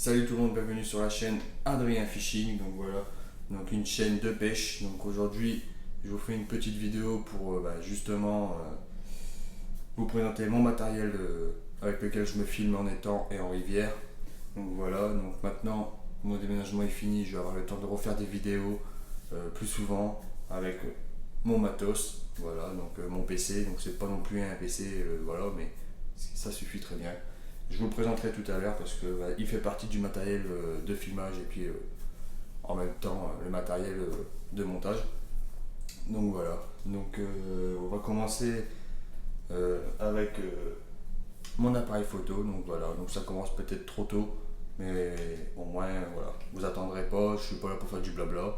Salut tout le monde, bienvenue sur la chaîne Adrien Fishing. Donc voilà, donc une chaîne de pêche. Donc aujourd'hui, je vous fais une petite vidéo pour justement vous présenter mon matériel avec lequel je me filme en étang et en rivière. Donc voilà, donc maintenant mon déménagement est fini, je vais avoir le temps de refaire des vidéos plus souvent avec mon matos. Voilà, donc mon PC. Donc c'est pas non plus un PC, voilà, mais ça suffit très bien. Je vous le présenterai tout à l'heure parce que il fait partie du matériel de filmage et puis en même temps le matériel de montage. Donc voilà. Donc on va commencer avec mon appareil photo. Donc voilà. Donc ça commence peut-être trop tôt, mais au moins voilà. Vous attendrez pas. Je suis pas là pour faire du blabla.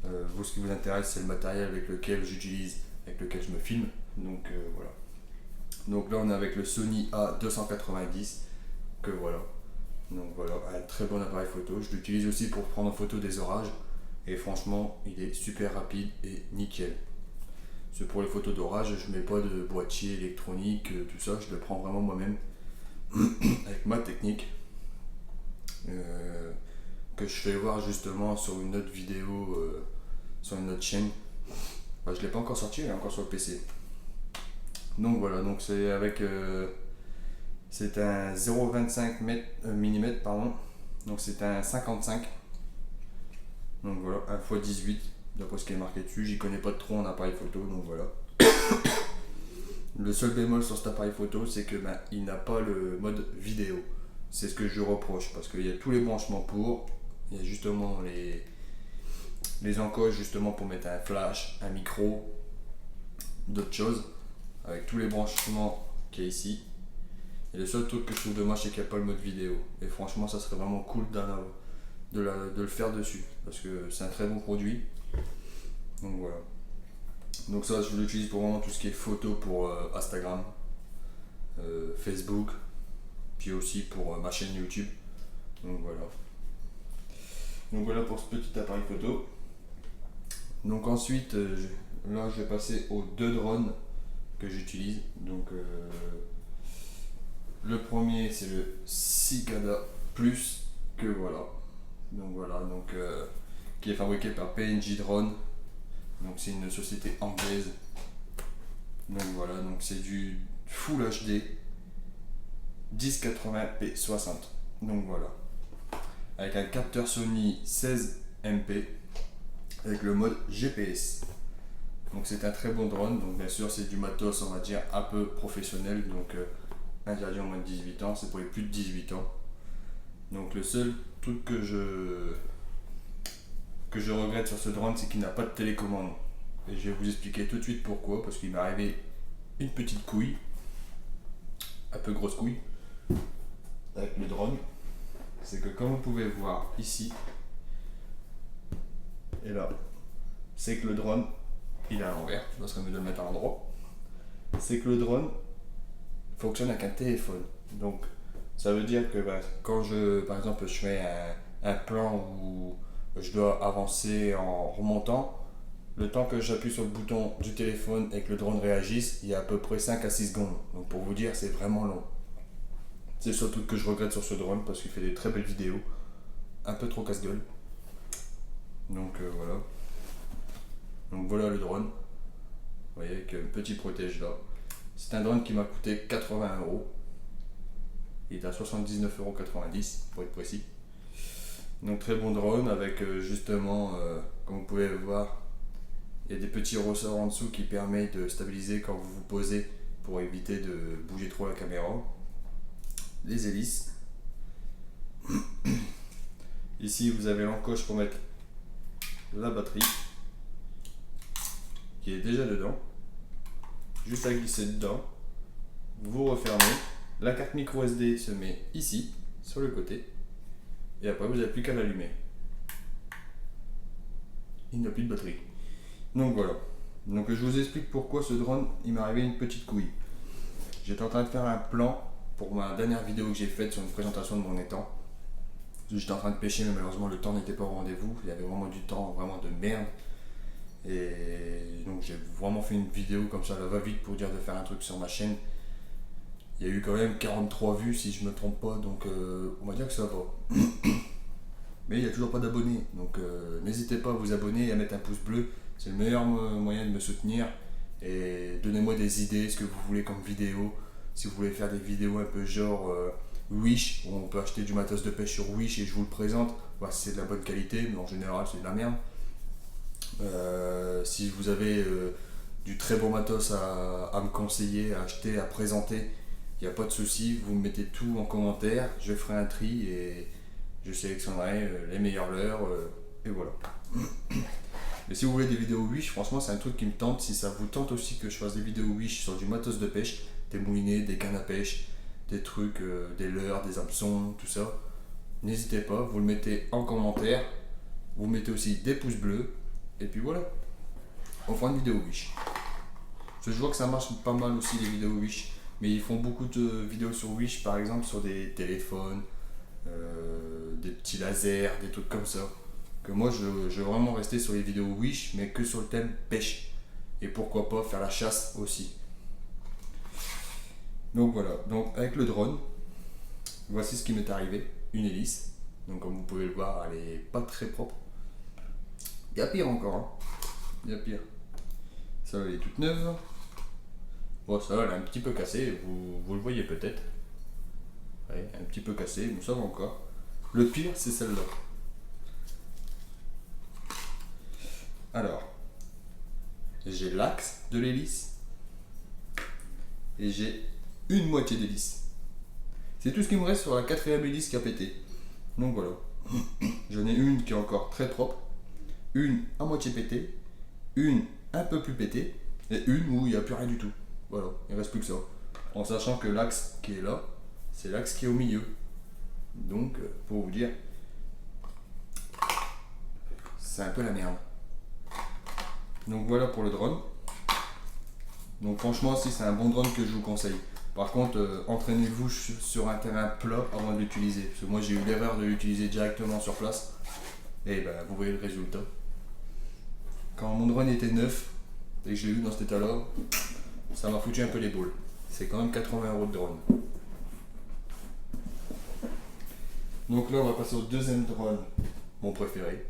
Vous, ce qui vous intéresse, c'est le matériel avec lequel j'utilise, avec lequel je me filme. Donc voilà. Donc là, on est avec le Sony A290. Que voilà. Donc voilà, un très bon appareil photo. Je l'utilise aussi pour prendre en photo des orages. Et franchement, il est super rapide et nickel. C'est pour les photos d'orage, je mets pas de boîtier électronique, tout ça, je le prends vraiment moi-même avec ma technique que je fais voir justement sur une autre vidéo, sur une autre chaîne. Je l'ai pas encore sorti, il est encore sur le PC. Donc voilà, donc c'est avec c'est un 0,25 mm, pardon. Donc c'est un 55. Donc voilà, 1 x 18, d'après ce qui est marqué dessus. J'y connais pas trop en appareil photo, donc voilà. Le seul bémol sur cet appareil photo, c'est que il n'a pas le mode vidéo. C'est ce que je reproche, parce qu'il y a tous les branchements pour. Il y a justement les encoches justement pour mettre un flash, un micro, d'autres choses, avec tous les branchements qu'il y a ici. Et le seul truc que je trouve dommage, c'est qu'il n'y a pas le mode vidéo. Et franchement, ça serait vraiment cool de le faire dessus, parce que c'est un très bon produit. Donc voilà. Donc ça, je l'utilise pour vraiment tout ce qui est photo pour Instagram, Facebook, puis aussi pour ma chaîne YouTube. Donc voilà. Donc voilà pour ce petit appareil photo. Donc ensuite, là je vais passer aux deux drones que j'utilise. Donc le premier c'est le Cicada Plus que voilà. Donc voilà, donc qui est fabriqué par PNJ Drone. Donc c'est une société anglaise. Donc voilà, donc c'est du Full HD 1080p60. Donc voilà. Avec un capteur Sony 16MP avec le mode GPS. Donc c'est un très bon drone. Donc bien sûr c'est du matos, on va dire un peu professionnel. Donc interdit en moins de 18 ans, c'est pour les plus de 18 ans. Donc le seul truc que je regrette sur ce drone, c'est qu'il n'a pas de télécommande. Et je vais vous expliquer tout de suite pourquoi. Parce qu'il m'est arrivé une petite couille, un peu grosse couille, avec le drone. C'est que comme vous pouvez voir ici et là, c'est que le drone, il est à l'envers. Ça serait mieux de le mettre à l'endroit. C'est que le drone fonctionne avec un téléphone. Donc ça veut dire que quand par exemple, je fais un plan où je dois avancer en remontant, le temps que j'appuie sur le bouton du téléphone et que le drone réagisse, il y a à peu près 5 à 6 secondes. Donc pour vous dire, c'est vraiment long. C'est le seul truc que je regrette sur ce drone parce qu'il fait des très belles vidéos. Un peu trop casse-gueule. Donc voilà. Donc voilà le drone. Vous voyez, avec un petit protège là. C'est un drone qui m'a coûté 80€. Il est à 79,90€ pour être précis. Donc très bon drone avec justement, comme vous pouvez le voir, il y a des petits ressorts en dessous qui permettent de stabiliser quand vous vous posez pour éviter de bouger trop la caméra. Les hélices. Ici vous avez l'encoche pour mettre la batterie qui est déjà dedans. Juste à glisser dedans. Vous refermez. La carte micro SD se met ici, sur le côté. Et après vous n'avez plus qu'à l'allumer. Il n'y a plus de batterie. Donc voilà. Donc je vous explique pourquoi ce drone, il m'est arrivé une petite couille. J'étais en train de faire un plan pour ma dernière vidéo que j'ai faite sur une présentation de mon étang. J'étais en train de pêcher, mais malheureusement le temps n'était pas au rendez-vous. Il y avait vraiment du temps, vraiment de merde. Et donc j'ai vraiment fait une vidéo comme ça, la va-vite, pour dire de faire un truc sur ma chaîne. Il y a eu quand même 43 vues si je me trompe pas, donc on va dire que ça va. Mais il n'y a toujours pas d'abonnés, donc n'hésitez pas à vous abonner et à mettre un pouce bleu. C'est le meilleur moyen de me soutenir. Et donnez-moi des idées, ce que vous voulez comme vidéo. Si vous voulez faire des vidéos un peu genre Wish, où on peut acheter du matos de pêche sur Wish et je vous le présente. Bah, si c'est de la bonne qualité, mais en général c'est de la merde. Si vous avez du très bon matos à me conseiller, à acheter, à présenter, il n'y a pas de souci, vous me mettez tout en commentaire, je ferai un tri et je sélectionnerai les meilleures leurres et voilà. Mais si vous voulez des vidéos Wish, franchement c'est un truc qui me tente. Si ça vous tente aussi que je fasse des vidéos Wish sur du matos de pêche, des moulinets, des cannes à pêche, des trucs, des leurres, des hameçons, tout ça, n'hésitez pas, vous le mettez en commentaire, vous mettez aussi des pouces bleus et puis voilà, on fera une vidéo Wish. Je vois que ça marche pas mal aussi les vidéos Wish, mais ils font beaucoup de vidéos sur Wish, par exemple sur des téléphones, des petits lasers, des trucs comme ça. Que moi je veux vraiment rester sur les vidéos Wish, mais que sur le thème pêche. Et pourquoi pas faire la chasse aussi. Donc voilà, donc avec le drone, voici ce qui m'est arrivé. Une hélice, donc comme vous pouvez le voir, elle est pas très propre. Il y a pire encore, hein. Il y a pire. Ça elle est toute neuve. Bon ça elle est un petit peu cassée, vous le voyez peut-être. Ouais, un petit peu cassée, mais ça va encore. Le pire c'est celle-là. Alors, j'ai l'axe de l'hélice et j'ai une moitié d'hélice. C'est tout ce qui me reste sur la quatrième hélice qui a pété. Donc voilà. J'en ai une qui est encore très propre, une à moitié pétée, une un peu plus pétée et une où il n'y a plus rien du tout. Voilà, il ne reste plus que ça. En sachant que l'axe qui est là, c'est l'axe qui est au milieu. Donc, pour vous dire, c'est un peu la merde. Donc voilà pour le drone. Donc franchement, si c'est un bon drone que je vous conseille. Par contre, entraînez-vous sur un terrain plat avant de l'utiliser. Parce que moi j'ai eu l'erreur de l'utiliser directement sur place. Et ben vous voyez le résultat. Quand mon drone était neuf et que je l'ai eu dans cet état-là, ça m'a foutu un peu les boules. C'est quand même 80 € de drone. Donc là on va passer au deuxième drone, mon préféré.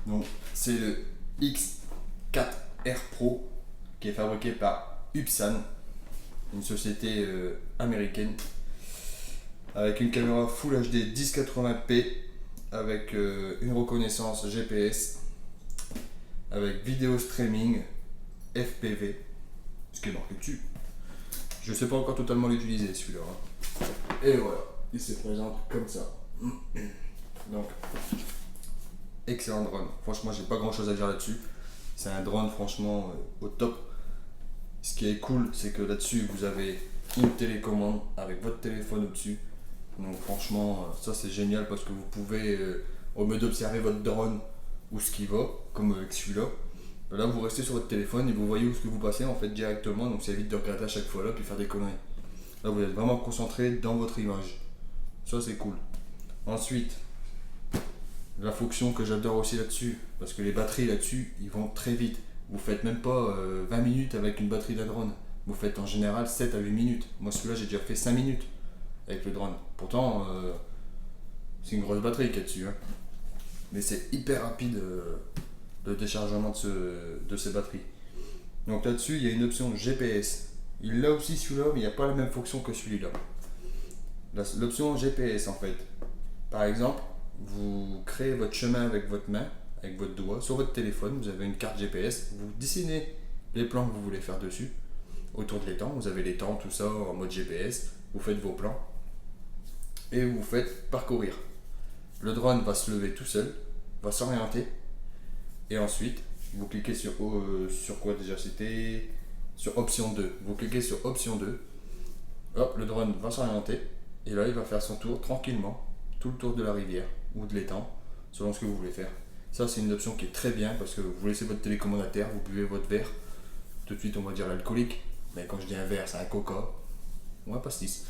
Donc c'est le X4R Pro qui est fabriqué par Upsan, une société américaine, avec une caméra Full HD 1080p, avec une reconnaissance GPS, avec vidéo streaming FPV, ce qui est marqué dessus. Je ne sais pas encore totalement l'utiliser celui-là. Hein. Et voilà, il se présente comme ça. Donc, excellent drone. Franchement, j'ai pas grand chose à dire là-dessus. C'est un drone franchement au top. Ce qui est cool, c'est que là-dessus, vous avez une télécommande avec votre téléphone au-dessus. Donc franchement, ça c'est génial parce que vous pouvez, au lieu d'observer votre drone où ce qui va, comme avec celui-là, là vous restez sur votre téléphone et vous voyez où ce que vous passez en fait directement. Donc ça évite de regarder à chaque fois là puis faire des conneries. Là vous êtes vraiment concentré dans votre image. Ça c'est cool. Ensuite, la fonction que j'adore aussi là-dessus, parce que les batteries là-dessus, ils vont très vite. Vous faites même pas 20 minutes avec une batterie d'un drone. Vous faites en général 7 à 8 minutes. Moi celui-là j'ai déjà fait 5 minutes avec le drone. Pourtant c'est une grosse batterie qu'il y a dessus. Hein. Mais c'est hyper rapide le déchargement de ces batteries. Donc là-dessus il y a une option GPS. Il l'a aussi celui-là mais il n'y a pas la même fonction que celui-là. L'option GPS en fait. Par exemple, vous créez votre chemin avec votre main, avec votre doigt, sur votre téléphone, vous avez une carte GPS, vous dessinez les plans que vous voulez faire dessus, autour de l'étang, vous avez l'étang, tout ça en mode GPS, vous faites vos plans, et vous faites parcourir. Le drone va se lever tout seul, va s'orienter, et ensuite, vous cliquez sur quoi déjà c'était, sur option 2. Vous cliquez sur option 2, hop, le drone va s'orienter, et là il va faire son tour tranquillement, tout le tour de la rivière ou de l'étang, selon ce que vous voulez faire. Ça c'est une option qui est très bien parce que vous laissez votre télécommande à terre, vous buvez votre verre, tout de suite on va dire l'alcoolique, mais quand je dis un verre c'est un coca ou un pastis.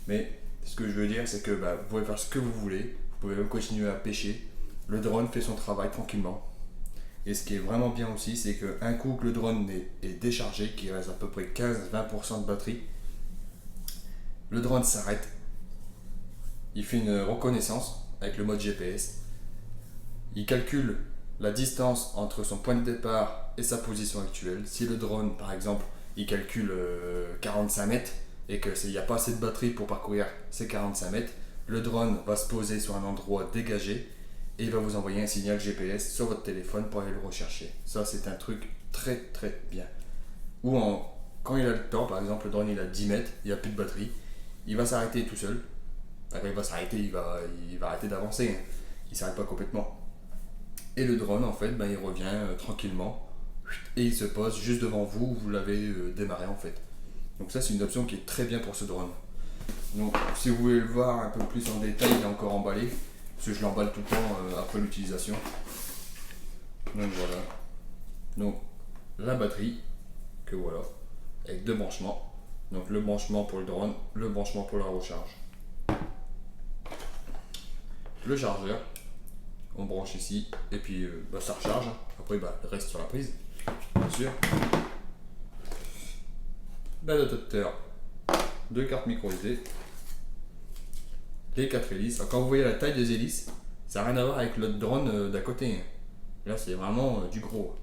Mais ce que je veux dire c'est que vous pouvez faire ce que vous voulez, vous pouvez même continuer à pêcher, le drone fait son travail tranquillement. Et ce qui est vraiment bien aussi c'est qu'un coup que le drone est déchargé, qu'il reste à peu près 15-20% de batterie, le drone s'arrête, il fait une reconnaissance avec le mode GPS, il calcule la distance entre son point de départ et sa position actuelle. Si le drone, par exemple, il calcule 45 mètres et qu'il n'y a pas assez de batterie pour parcourir ces 45 mètres, le drone va se poser sur un endroit dégagé et il va vous envoyer un signal GPS sur votre téléphone pour aller le rechercher. Ça, c'est un truc très très bien. Ou quand il a le temps, par exemple, le drone il a 10 mètres, il n'y a plus de batterie, il va s'arrêter tout seul. Enfin, il va s'arrêter, il va arrêter d'avancer, hein. Il ne s'arrête pas complètement. Et le drone, en fait, il revient tranquillement et il se pose juste devant vous où vous l'avez démarré en fait. Donc ça, c'est une option qui est très bien pour ce drone. Donc si vous voulez le voir un peu plus en détail, il est encore emballé, parce que je l'emballe tout le temps après l'utilisation. Donc voilà. Donc la batterie, que voilà, avec deux branchements. Donc le branchement pour le drone, le branchement pour la recharge. Le chargeur, on branche ici et puis ça recharge. Après il reste sur la prise, bien sûr. L'adaptateur de carte micro SD, les 4 hélices. Alors, quand vous voyez la taille des hélices, ça n'a rien à voir avec le drone d'à côté. Là c'est vraiment du gros.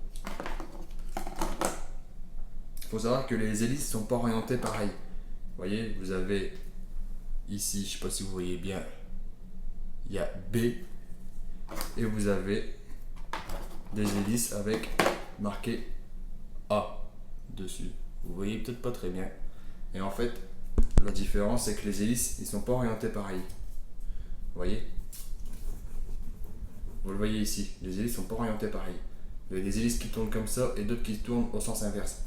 Il faut savoir que les hélices sont pas orientées pareil. Vous voyez, vous avez ici, je sais pas si vous voyez bien, il y a B et vous avez des hélices avec marqué A dessus. Vous voyez peut-être pas très bien. Et en fait, la différence c'est que les hélices ils sont pas orientés pareil. Vous voyez? Vous le voyez ici, les hélices sont pas orientées pareil. Il y a des hélices qui tournent comme ça et d'autres qui tournent au sens inverse.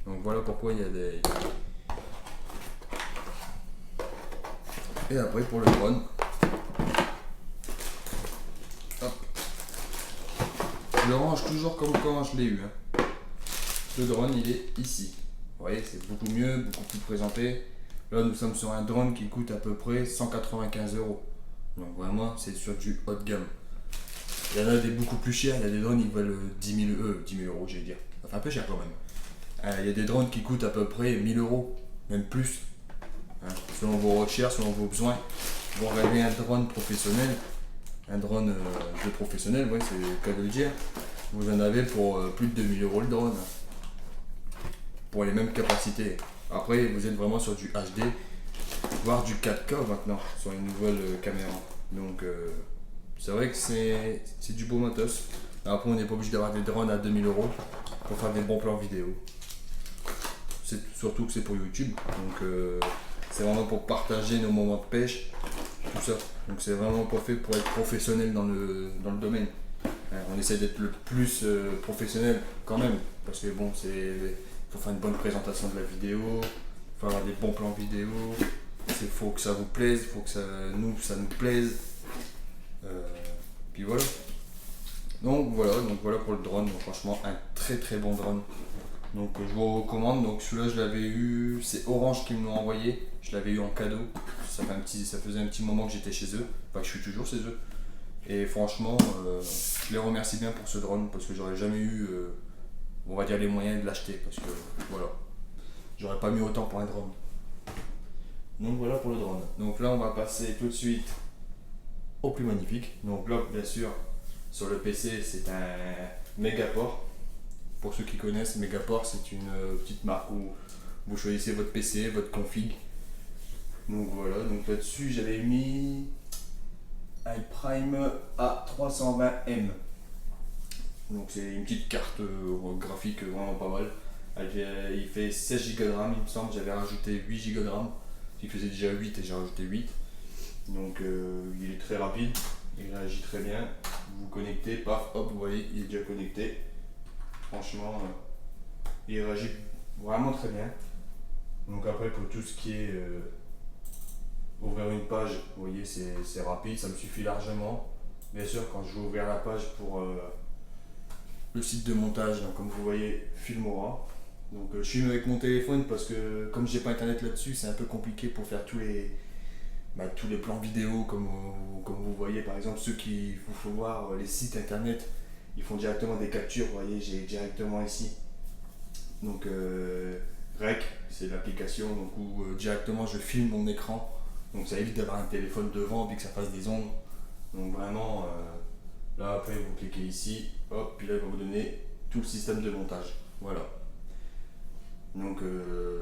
Donc voilà pourquoi il y a des... Et après pour le drone, hop, je le range toujours comme quand je l'ai eu. Le drone il est ici. Vous voyez, c'est beaucoup mieux, beaucoup plus présenté. Là nous sommes sur un drone qui coûte à peu près 195 €. Donc vraiment c'est sur du haut de gamme. Il y en a des beaucoup plus chers, il y a des drones qui valent 10 000 euros, je vais dire. Enfin un peu cher quand même. Il y a des drones qui coûtent à peu près 1000 €, même plus. Selon vos recherches, selon vos besoins. Vous regardez un drone professionnel, un drone de professionnel, ouais, c'est le cas de le dire. Vous en avez pour plus de 2000 € le drone. Pour les mêmes capacités. Après, vous êtes vraiment sur du HD, voire du 4K maintenant, sur une nouvelle caméra. Donc, c'est vrai que c'est du beau matos. Après, on n'est pas obligé d'avoir des drones à 2000 € pour faire des bons plans vidéo. Surtout que c'est pour YouTube. Donc, c'est vraiment pour partager nos moments de pêche, tout ça. Donc, c'est vraiment pas fait pour être professionnel dans le domaine. On essaie d'être le plus professionnel quand même. Parce que bon, faut faire une bonne présentation de la vidéo, faut avoir des bons plans vidéo, il faut que ça vous plaise, il faut que ça nous plaise. Puis voilà. Donc voilà pour le drone. Donc, franchement, un très très bon drone. Donc je vous recommande. Donc celui-là je l'avais eu, c'est Orange qui me l'a envoyé. Je l'avais eu en cadeau. Ça faisait un petit moment que j'étais chez eux. Enfin que je suis toujours chez eux. Et franchement, je les remercie bien pour ce drone parce que j'aurais jamais eu, on va dire, les moyens de l'acheter parce que voilà, j'aurais pas mis autant pour un drone. Donc voilà pour le drone. Donc là on va passer tout de suite au plus magnifique. Donc là bien sûr sur le PC c'est un Megaport. Pour ceux qui connaissent, Megaport c'est une petite marque où vous choisissez votre PC, votre config. Donc voilà, donc là-dessus j'avais mis iPrime A320M. Donc c'est une petite carte graphique vraiment pas mal. Il fait 16 Go de RAM il me semble, j'avais rajouté 8 Go de RAM. Il faisait déjà 8 et j'ai rajouté 8. Donc il est très rapide, il réagit très bien. Vous vous connectez, paf, hop, vous voyez, il est déjà connecté. Franchement, il réagit vraiment très bien. Donc après pour tout ce qui est ouvrir une page, vous voyez, c'est rapide, ça me suffit largement. Bien sûr, quand je vais ouvrir la page pour le site de montage, donc, comme vous voyez, Filmora. Donc je filme avec mon téléphone parce que comme j'ai pas internet là-dessus, c'est un peu compliqué pour faire tous les plans vidéo comme vous voyez. Par exemple, ceux qui vous faut voir les sites internet, ils font directement des captures, vous voyez, j'ai directement ici. Donc Rec, c'est l'application donc, où directement je filme mon écran. Donc ça évite d'avoir un téléphone devant puis que ça fasse des ondes. Donc vraiment, là après vous cliquez ici, hop, puis là il va vous donner tout le système de montage. Voilà. Donc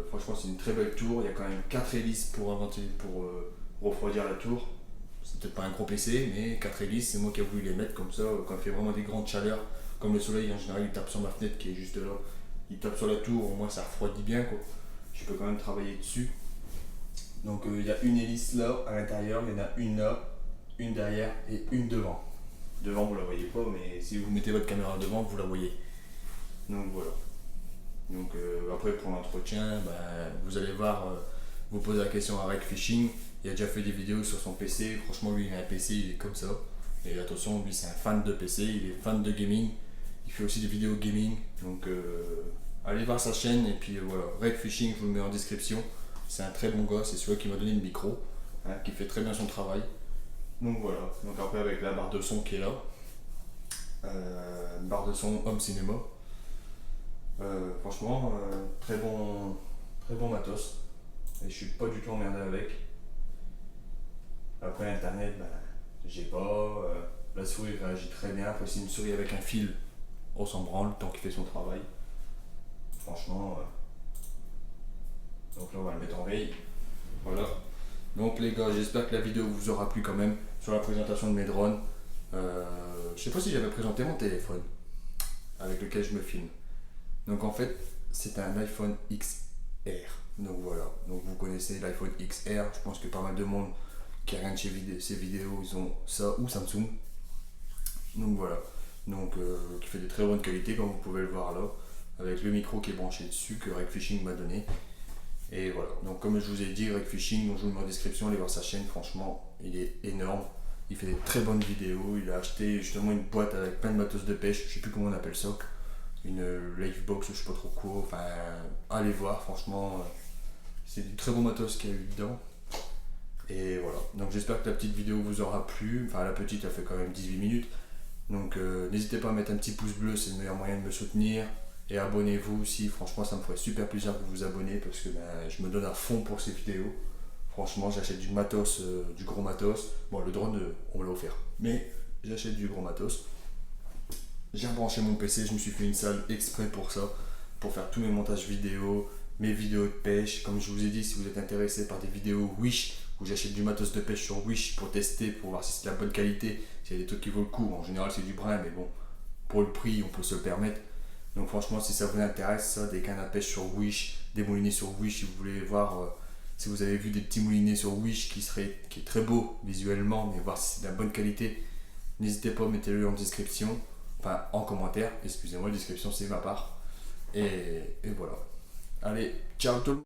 franchement c'est une très belle tour. Il y a quand même 4 hélices pour refroidir la tour. C'est peut-être pas un gros PC, mais 4 hélices, c'est moi qui ai voulu les mettre comme ça, quand il fait vraiment des grandes chaleurs, comme le soleil en général il tape sur ma fenêtre qui est juste là, il tape sur la tour, au moins ça refroidit bien quoi. Je peux quand même travailler dessus. Donc il y a une hélice là à l'intérieur, il y en a une là, une derrière et une devant. Devant vous la voyez pas, mais si vous mettez votre caméra devant, vous la voyez. Donc voilà. Donc après pour l'entretien, vous allez voir, vous posez la question à Rec Fishing. Il a déjà fait des vidéos sur son PC. Franchement lui il a un PC, il est comme ça. Et attention, lui c'est un fan de PC, il est fan de gaming. Il fait aussi des vidéos gaming. Donc allez voir sa chaîne et puis voilà. Rec Fishing, je vous le mets en description. C'est un très bon gars, c'est celui qui m'a donné le micro, qui fait très bien son travail. Donc voilà. Donc après avec la barre de son qui est là. Une barre de son home cinéma. Franchement, très bon matos. Et je suis pas du tout emmerdé avec. Après internet, j'ai pas. La souris réagit très bien. Après c'est une souris avec un fil, on s'en branle tant qu'il fait son travail. Franchement. Donc là on va le mettre en veille. Voilà. Donc les gars, j'espère que la vidéo vous aura plu quand même sur la présentation de mes drones. Je sais pas si j'avais présenté mon téléphone avec lequel je me filme. Donc en fait, c'est un iPhone XR. Donc voilà, donc vous connaissez l'iPhone XR, je pense que pas mal de monde qui regarde ces vidéos, ils ont ça ou Samsung. Donc voilà, donc qui fait de très bonne qualité comme vous pouvez le voir là, avec le micro qui est branché dessus que Rec Fishing m'a donné. Et voilà, donc comme je vous ai dit, Rec Fishing, donc je vous le mets en description, allez voir sa chaîne, franchement, il est énorme. Il fait des très bonnes vidéos, il a acheté justement une boîte avec plein de matos de pêche, je sais plus comment on appelle ça. Une Livebox, je sais pas trop quoi, enfin allez voir, franchement c'est du très bon matos qu'il y a eu dedans. Et voilà, donc j'espère que la petite vidéo vous aura plu, enfin la petite elle fait quand même 18 minutes, donc n'hésitez pas à mettre un petit pouce bleu, c'est le meilleur moyen de me soutenir, et abonnez-vous aussi, franchement ça me ferait super plaisir de vous abonner parce que je me donne à fond pour ces vidéos. Franchement j'achète du matos, du gros matos, bon le drone on me l'a offert, mais j'achète du gros matos. J'ai rebranché mon PC, je me suis fait une salle exprès pour ça, pour faire tous mes montages vidéo, mes vidéos de pêche. Comme je vous ai dit, si vous êtes intéressé par des vidéos Wish, où j'achète du matos de pêche sur Wish pour tester, pour voir si c'est de la bonne qualité, s'il y a des trucs qui vaut le coup. En général, c'est du brin, mais bon, pour le prix, on peut se le permettre. Donc franchement, si ça vous intéresse, ça, des cannes à pêche sur Wish, des moulinets sur Wish, si vous voulez voir, si vous avez vu des petits moulinets sur Wish qui est très beau visuellement, mais voir si c'est de la bonne qualité, n'hésitez pas, mettez-le en description. Enfin, en commentaire, excusez-moi, la description c'est ma part. Et voilà. Allez, ciao tout le monde.